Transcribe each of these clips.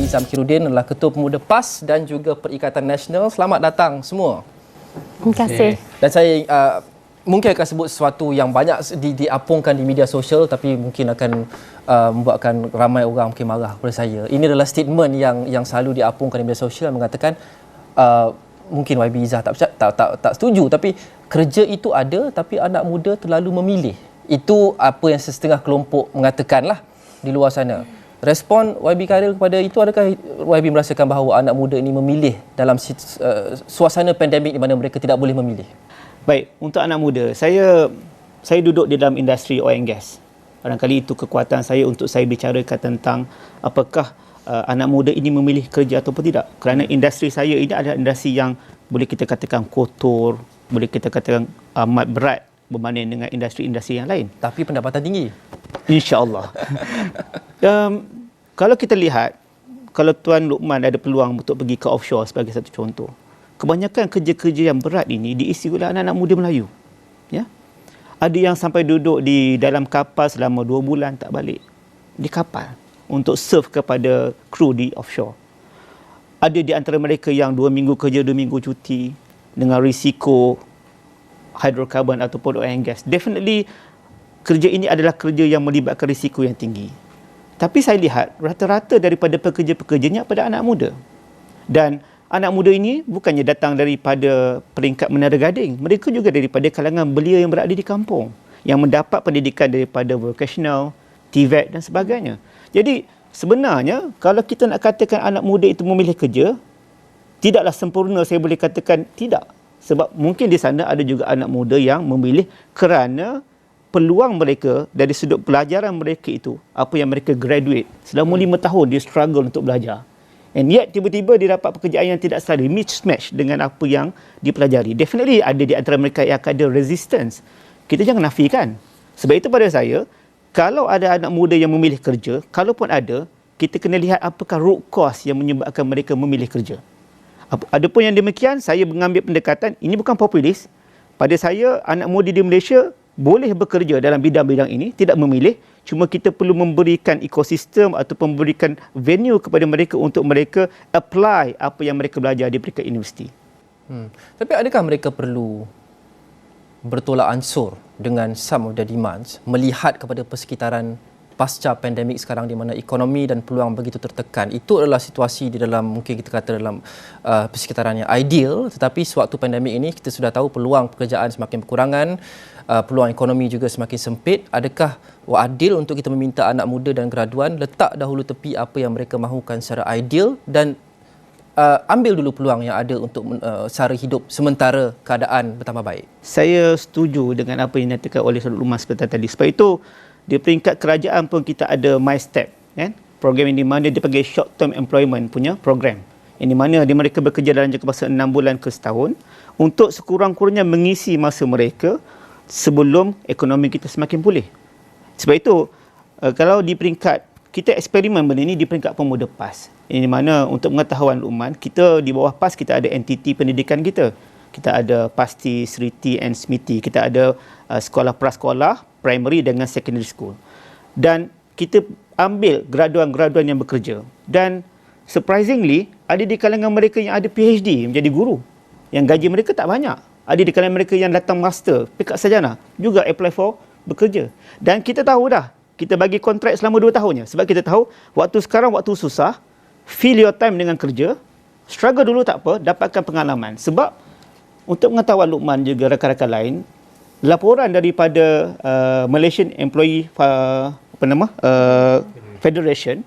Zamkiruddin adalah Ketua Pemuda PAS dan juga Perikatan Nasional. Selamat datang semua. Terima kasih. Dan saya mungkin akan sebut sesuatu yang banyak diapungkan di media sosial, tapi mungkin akan membuatkan ramai orang mungkin marah kepada saya. Ini adalah statement yang selalu diapungkan di media sosial, mengatakan mungkin YB Izzah tak setuju, tapi kerja itu ada tapi anak muda terlalu memilih. Itu apa yang setengah kelompok mengatakanlah di luar sana. Respon YB Khairil kepada itu, adakah YB merasakan bahawa anak muda ini memilih dalam suasana pandemik di mana mereka tidak boleh memilih? Baik, untuk anak muda, saya duduk di dalam industri oil and gas. Barangkali itu kekuatan saya untuk saya bicarakan tentang apakah anak muda ini memilih kerja ataupun tidak. Kerana industri saya ini adalah industri yang boleh kita katakan kotor, boleh kita katakan amat berat berbanding dengan industri-industri yang lain. Tapi pendapatan tinggi. InsyaAllah. Kalau kita lihat, kalau Tuan Luqman ada peluang untuk pergi ke offshore sebagai satu contoh, kebanyakan kerja-kerja yang berat ini diisi oleh anak-anak muda Melayu. Ya? Ada yang sampai duduk di dalam kapal selama 2 bulan tak balik. Di kapal untuk serve kepada kru di offshore. Ada di antara mereka yang 2 minggu kerja, 2 minggu cuti dengan risiko hidrokarbon ataupun oil and gas. Definitely kerja ini adalah kerja yang melibatkan risiko yang tinggi. Tapi saya lihat rata-rata daripada pekerja-pekerjanya pada anak muda. Dan anak muda ini bukannya datang daripada peringkat Menara Gading. Mereka juga daripada kalangan belia yang berada di kampung, yang mendapat pendidikan daripada vocational, TVET dan sebagainya. Jadi sebenarnya kalau kita nak katakan anak muda itu memilih kerja, tidaklah sempurna saya boleh katakan tidak. Sebab mungkin di sana ada juga anak muda yang memilih kerana peluang mereka dari sudut pelajaran mereka itu, apa yang mereka graduate. Selama 5 tahun dia struggle untuk belajar. And yet tiba-tiba dia dapat pekerjaan yang tidak selalu mismatch dengan apa yang dipelajari. Definitely ada di antara mereka yang akan ada resistance. Kita jangan nafikan. Sebab itu pada saya, kalau ada anak muda yang memilih kerja, kalaupun ada, kita kena lihat apakah root cause yang menyebabkan mereka memilih kerja. Adapun yang demikian, saya mengambil pendekatan, ini bukan populis. Pada saya, anak muda di Malaysia boleh bekerja dalam bidang-bidang ini, tidak memilih. Cuma kita perlu memberikan ekosistem ataupun memberikan venue kepada mereka untuk mereka apply apa yang mereka belajar di peringkat universiti. Tapi adakah mereka perlu bertolak ansur dengan some of the demands, melihat kepada persekitaran pasca pandemik sekarang di mana ekonomi dan peluang begitu tertekan? Itu adalah situasi di dalam, mungkin kita kata dalam persekitaran yang ideal, tetapi sewaktu pandemik ini kita sudah tahu peluang pekerjaan semakin berkurangan, peluang ekonomi juga semakin sempit. Adakah adil untuk kita meminta anak muda dan graduan letak dahulu tepi apa yang mereka mahukan secara ideal dan ambil dulu peluang yang ada untuk sara hidup sementara keadaan bertambah baik? Saya setuju dengan apa yang dinyatakan oleh Saudara Luqman seperti tadi. Sebab itu di peringkat kerajaan pun kita ada MyStep, kan? Program yang di mana dia panggil short term employment punya program. Yang di mana mereka bekerja dalam jangka masa 6 bulan ke setahun untuk sekurang-kurangnya mengisi masa mereka sebelum ekonomi kita semakin pulih. Sebab itu kalau di peringkat kita eksperimen benda ini di peringkat pemuda PAS. Yang di mana untuk pengetahuan Luqman, kita di bawah PAS kita ada entiti pendidikan kita. Kita ada PASTI, SRITI and SMITI. Kita ada sekolah prasekolah, primary dengan secondary school. Dan kita ambil graduan-graduan yang bekerja. Dan surprisingly, ada di kalangan mereka yang ada PhD menjadi guru. Yang gaji mereka tak banyak. Ada di kalangan mereka yang datang master, peringkat sarjana, juga apply for bekerja. Dan kita tahu dah, kita bagi kontrak selama 2 tahunnya. Sebab kita tahu, waktu sekarang waktu susah, fill your time dengan kerja, struggle dulu tak apa, dapatkan pengalaman. Sebab untuk pengetahuan Luqman juga rakan-rakan lain, laporan daripada Malaysian Employee Federation,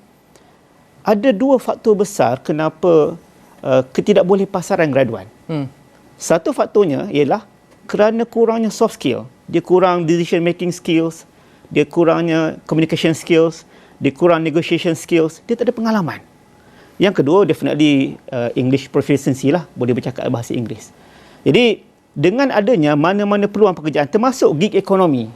ada 2 faktor besar kenapa ketidakboleh pasaran graduan. Satu faktornya ialah kerana kurangnya soft skill. Dia kurang decision making skills, dia kurangnya communication skills, dia kurang negotiation skills, dia tak ada pengalaman. Yang kedua, definitely English proficiency lah, boleh bercakap bahasa Inggeris. Jadi dengan adanya mana-mana peluang pekerjaan termasuk gig ekonomi,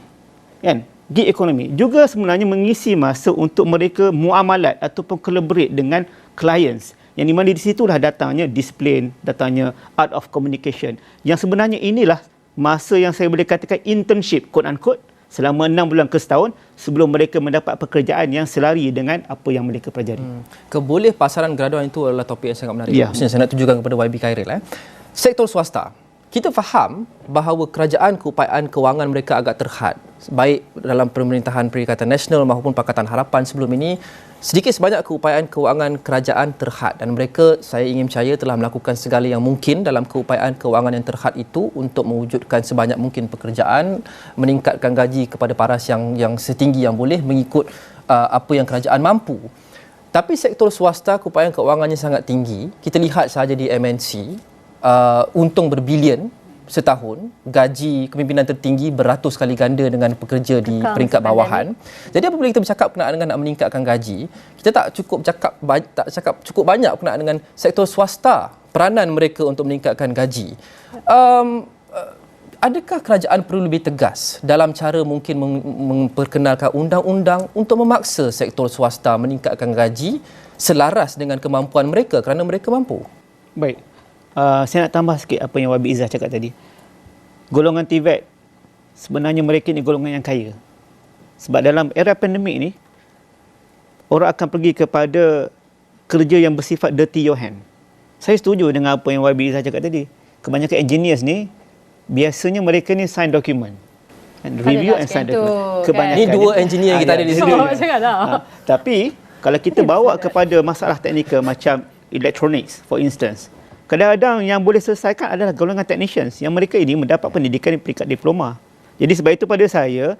kan? Gig ekonomi juga sebenarnya mengisi masa untuk mereka muamalat ataupun collaborate dengan clients. Yang di mana di situlah datangnya disiplin, datangnya art of communication. Yang sebenarnya inilah masa yang saya boleh katakan internship, quote unquote, selama 6 bulan ke setahun sebelum mereka mendapat pekerjaan yang selari dengan apa yang mereka pelajari. Keboleh pasaran graduan itu adalah topik yang sangat menarik. Ya. Khususnya saya nak tujukan kepada YB Khairil. Sektor swasta. Kita faham bahawa kerajaan keupayaan kewangan mereka agak terhad. Baik dalam pemerintahan Perikatan Nasional maupun Pakatan Harapan sebelum ini, sedikit sebanyak keupayaan kewangan kerajaan terhad dan mereka, saya ingin percaya, telah melakukan segala yang mungkin dalam keupayaan kewangan yang terhad itu untuk mewujudkan sebanyak mungkin pekerjaan, meningkatkan gaji kepada paras yang setinggi yang boleh mengikut apa yang kerajaan mampu. Tapi sektor swasta keupayaan kewangannya sangat tinggi. Kita lihat sahaja di MNC, untung berbilion setahun, gaji kepimpinan tertinggi beratus kali ganda dengan pekerja di peringkat bawahan. Jadi apabila kita bercakap berkenaan dengan nak meningkatkan gaji, kita tak cakap cukup banyak berkenaan dengan sektor swasta, peranan mereka untuk meningkatkan gaji. Adakah kerajaan perlu lebih tegas dalam cara mungkin memperkenalkan undang-undang untuk memaksa sektor swasta meningkatkan gaji selaras dengan kemampuan mereka kerana mereka mampu? Baik. Saya nak tambah sikit apa yang Wabi Izzah cakap tadi. Golongan TVET, sebenarnya mereka ni golongan yang kaya. Sebab dalam era pandemik ni, orang akan pergi kepada kerja yang bersifat dirty your hand. Saya setuju dengan apa yang Wabi Izzah cakap tadi. Kebanyakan engineers ni, biasanya mereka ni sign document. Review and sign document. Kebanyakan. Ini dua engineer yang kita ada di sini. Tapi, kalau kita bawa kepada masalah teknikal macam electronics, for instance, kadang-kadang yang boleh selesaikan adalah golongan technicians yang mereka ini mendapat pendidikan di peringkat diploma. Jadi sebab itu pada saya,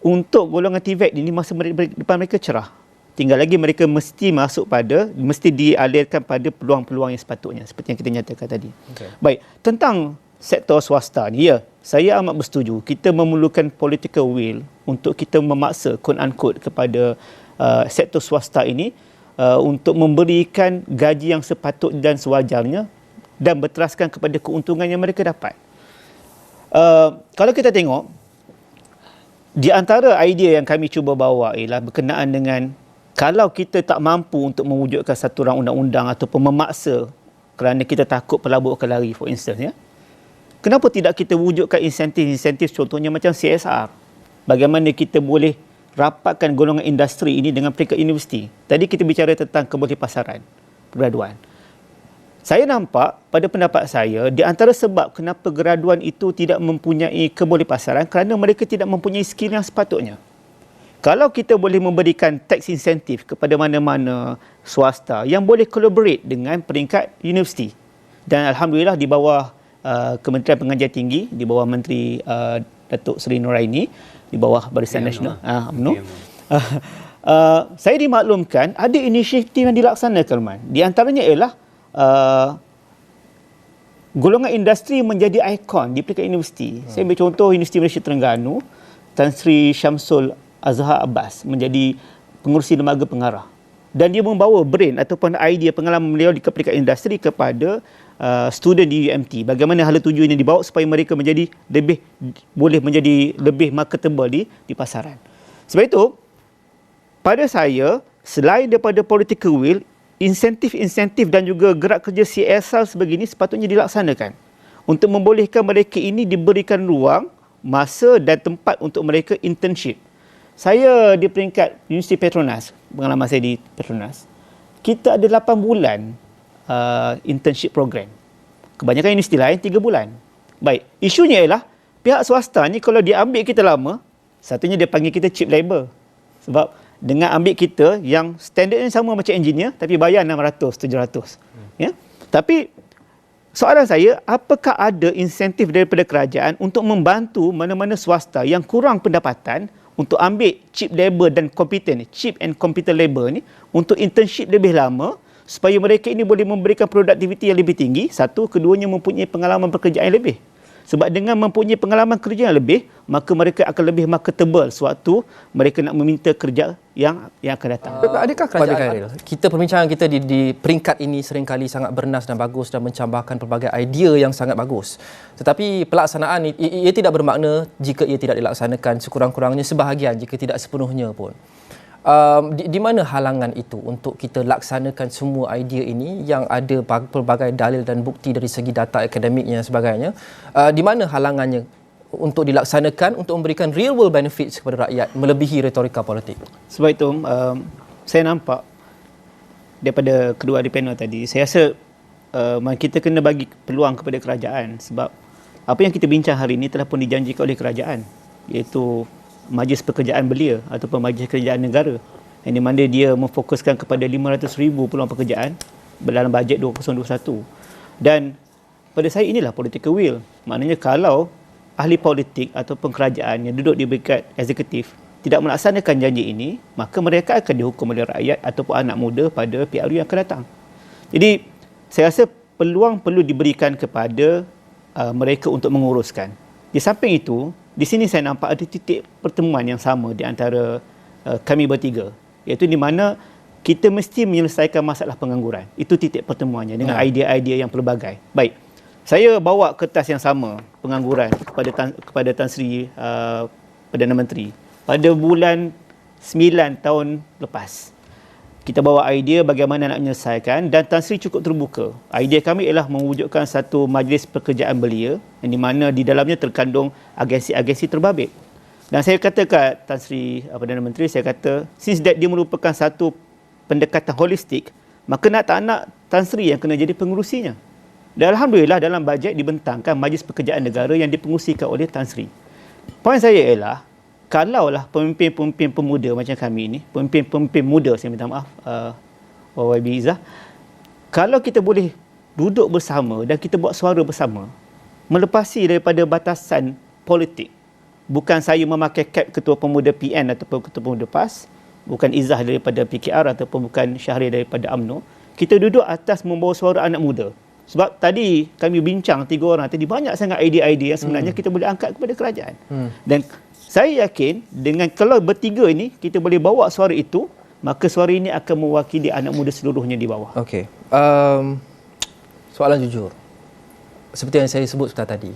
untuk golongan TVET ini masa depan mereka cerah. Tinggal lagi mereka mesti dialirkan pada peluang-peluang yang sepatutnya seperti yang kita nyatakan tadi. Okay. Baik, tentang sektor swasta ni, ya, saya amat bersetuju. Kita memerlukan political will untuk kita memaksa quote-unquote kepada sektor swasta ini untuk memberikan gaji yang sepatut dan sewajarnya dan berteraskan kepada keuntungan yang mereka dapat. Kalau kita tengok, di antara idea yang kami cuba bawa ialah berkenaan dengan kalau kita tak mampu untuk mewujudkan satu rang undang-undang ataupun memaksa kerana kita takut pelabur akan lari, for instance, ya, kenapa tidak kita wujudkan insentif-insentif contohnya macam CSR? Bagaimana kita boleh rapatkan golongan industri ini dengan peringkat universiti. Tadi kita bicara tentang kebolehpasaran graduan. Saya nampak, pada pendapat saya, di antara sebab kenapa graduan itu tidak mempunyai kebolehpasaran kerana mereka tidak mempunyai skill yang sepatutnya. Kalau kita boleh memberikan tax insentif kepada mana-mana swasta yang boleh collaborate dengan peringkat universiti, dan alhamdulillah di bawah Kementerian Pengajian Tinggi, di bawah Menteri Datuk Seri Nuraini, di bawah Barisan Nasional UMNO, saya dimaklumkan ada inisiatif yang dilaksanakan. Di antaranya ialah golongan industri menjadi ikon di peringkat universiti. Saya ambil contoh Universiti Malaysia Terengganu, Tan Sri Syamsul Azhar Abbas menjadi pengerusi lembaga pengarah. Dan dia membawa brain ataupun idea pengalaman beliau di peringkat industri kepada student di UMT. Bagaimana hala tuju ini dibawa supaya mereka boleh menjadi lebih marketable di pasaran. Sebab itu, pada saya, selain daripada political will, insentif-insentif dan juga gerak kerja CSR sebegini sepatutnya dilaksanakan untuk membolehkan mereka ini diberikan ruang, masa dan tempat untuk mereka internship. Saya di peringkat Universiti Petronas, pengalaman saya di Petronas, kita ada 8 bulan internship program. Kebanyakan universiti lain 3 bulan. Baik, isunya ialah pihak swasta ni kalau dia ambil kita lama, satunya dia panggil kita cheap labor. Sebab dengan ambil kita yang standardnya sama macam engineer tapi bayar 600, 700. Ya? Tapi soalan saya, apakah ada insentif daripada kerajaan untuk membantu mana-mana swasta yang kurang pendapatan untuk ambil cheap labor dan competent, cheap and competent labor ni untuk internship lebih lama supaya mereka ini boleh memberikan produktiviti yang lebih tinggi. Satu, keduanya mempunyai pengalaman pekerjaan yang lebih. Sebab dengan mempunyai pengalaman kerja yang lebih, maka mereka akan lebih marketable sewaktu mereka nak meminta kerja yang akan datang. Adakah kerajaan, kita perbincangan kita di peringkat ini seringkali sangat bernas dan bagus dan mencambahkan pelbagai idea yang sangat bagus. Tetapi pelaksanaan ia tidak bermakna jika ia tidak dilaksanakan, sekurang-kurangnya sebahagian jika tidak sepenuhnya pun. Di mana halangan itu untuk kita laksanakan semua idea ini yang ada pelbagai dalil dan bukti dari segi data akademiknya dan sebagainya? Di mana halangannya untuk dilaksanakan untuk memberikan real world benefits kepada rakyat melebihi retorika politik? Sebab itu saya nampak daripada kedua ahli panel tadi, saya rasa kita kena bagi peluang kepada kerajaan, sebab apa yang kita bincang hari ini telah pun dijanjikan oleh kerajaan, iaitu Majlis Pekerjaan Belia ataupun Majlis Kerajaan Negara, yang di mana dia memfokuskan kepada 500,000 peluang pekerjaan dalam bajet 2021. Dan pada saya inilah political will. Maknanya kalau ahli politik ataupun kerajaan yang duduk di peringkat eksekutif tidak melaksanakan janji ini, maka mereka akan dihukum oleh rakyat ataupun anak muda pada PRU yang akan datang. Jadi saya rasa peluang perlu diberikan kepada mereka untuk menguruskan. Di samping itu, di sini saya nampak ada titik pertemuan yang sama di antara kami bertiga, iaitu di mana kita mesti menyelesaikan masalah pengangguran. Itu titik pertemuannya dengan idea-idea yang pelbagai. Baik, saya bawa kertas yang sama pengangguran kepada Tan Sri Perdana Menteri pada bulan 9 tahun lepas. Kita bawa idea bagaimana nak menyelesaikan dan Tan Sri cukup terbuka. Idea kami ialah mewujudkan satu majlis pekerjaan belia yang di mana di dalamnya terkandung agensi-agensi terbabit. Dan saya kata kat Tan Sri Perdana Menteri, saya kata since that dia merupakan satu pendekatan holistik, maka nak tak nak Tan Sri yang kena jadi pengurusinya. Dan alhamdulillah dalam bajet dibentangkan Majlis Pekerjaan Negara yang dipengurusikan oleh Tan Sri. Poin saya ialah kalaulah pemimpin-pemimpin pemuda macam kami ini, pemimpin-pemimpin muda, saya minta maaf YB Izzah, kalau kita boleh duduk bersama dan kita buat suara bersama, melepasi daripada batasan politik. Bukan saya memakai cap ketua pemuda PN ataupun ketua pemuda PAS, bukan Izzah daripada PKR ataupun bukan Syahrir daripada UMNO. Kita duduk atas membawa suara anak muda. Sebab tadi kami bincang 3 orang tadi, banyak sangat idea-idea yang sebenarnya kita boleh angkat kepada kerajaan. Dan saya yakin dengan kalau bertiga ini kita boleh bawa suara itu, maka suara ini akan mewakili anak muda seluruhnya di bawah. Okey. Soalan jujur. Seperti yang saya sebut sebentar tadi.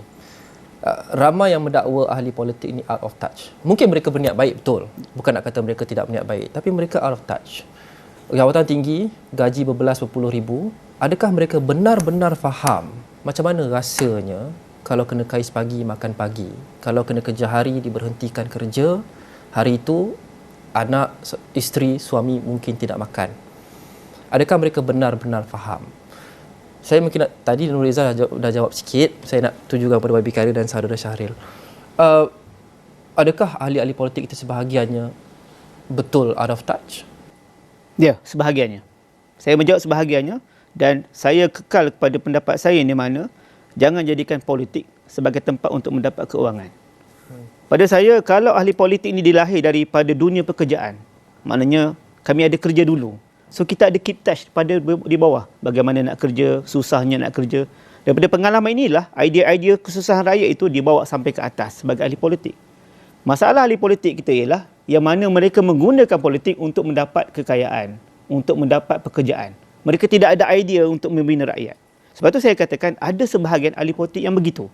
Ramai yang mendakwa ahli politik ini out of touch. Mungkin mereka berniat baik, betul. Bukan nak kata mereka tidak berniat baik, tapi mereka out of touch. Jawatan tinggi, gaji berpuluh ribu. Adakah mereka benar-benar faham macam mana rasanya kalau kena kais pagi makan pagi, kalau kena kerja hari diberhentikan kerja, hari itu anak, isteri, suami mungkin tidak makan. Adakah mereka benar-benar faham? Saya mungkin tadi Nur Reza dah jawab sikit, saya nak tujukan kepada YB Khairil dan saudara Syahril. Adakah ahli-ahli politik kita sebahagiannya betul out of touch? Ya, sebahagiannya. Saya menjawab sebahagiannya. Dan saya kekal kepada pendapat saya di mana jangan jadikan politik sebagai tempat untuk mendapat keuangan. Pada saya, kalau ahli politik ini dilahir daripada dunia pekerjaan, maknanya kami ada kerja dulu. So kita ada keep touch pada di bawah. Bagaimana nak kerja, susahnya nak kerja. Daripada pengalaman inilah, idea-idea kesusahan rakyat itu dibawa sampai ke atas sebagai ahli politik. Masalah ahli politik kita ialah yang mana mereka menggunakan politik untuk mendapat kekayaan, untuk mendapat pekerjaan. Mereka tidak ada idea untuk membina rakyat. Sebab itu saya katakan ada sebahagian ahli politik yang begitu.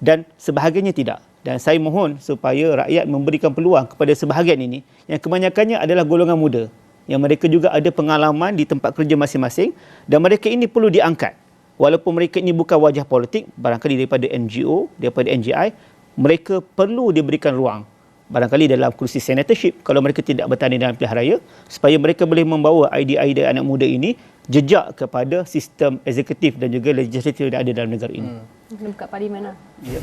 Dan sebahagiannya tidak. Dan saya mohon supaya rakyat memberikan peluang kepada sebahagian ini yang kebanyakannya adalah golongan muda. Yang mereka juga ada pengalaman di tempat kerja masing-masing dan mereka ini perlu diangkat. Walaupun mereka ini bukan wajah politik, barangkali daripada NGO, daripada NGI, mereka perlu diberikan ruang. Barangkali dalam kursi senatorship kalau mereka tidak bertanding dalam pilihan raya, supaya mereka boleh membawa idea-idea anak muda ini jejak kepada sistem eksekutif dan juga legislatif yang ada dalam negara ini. Kena buka parlimen lah. Ya.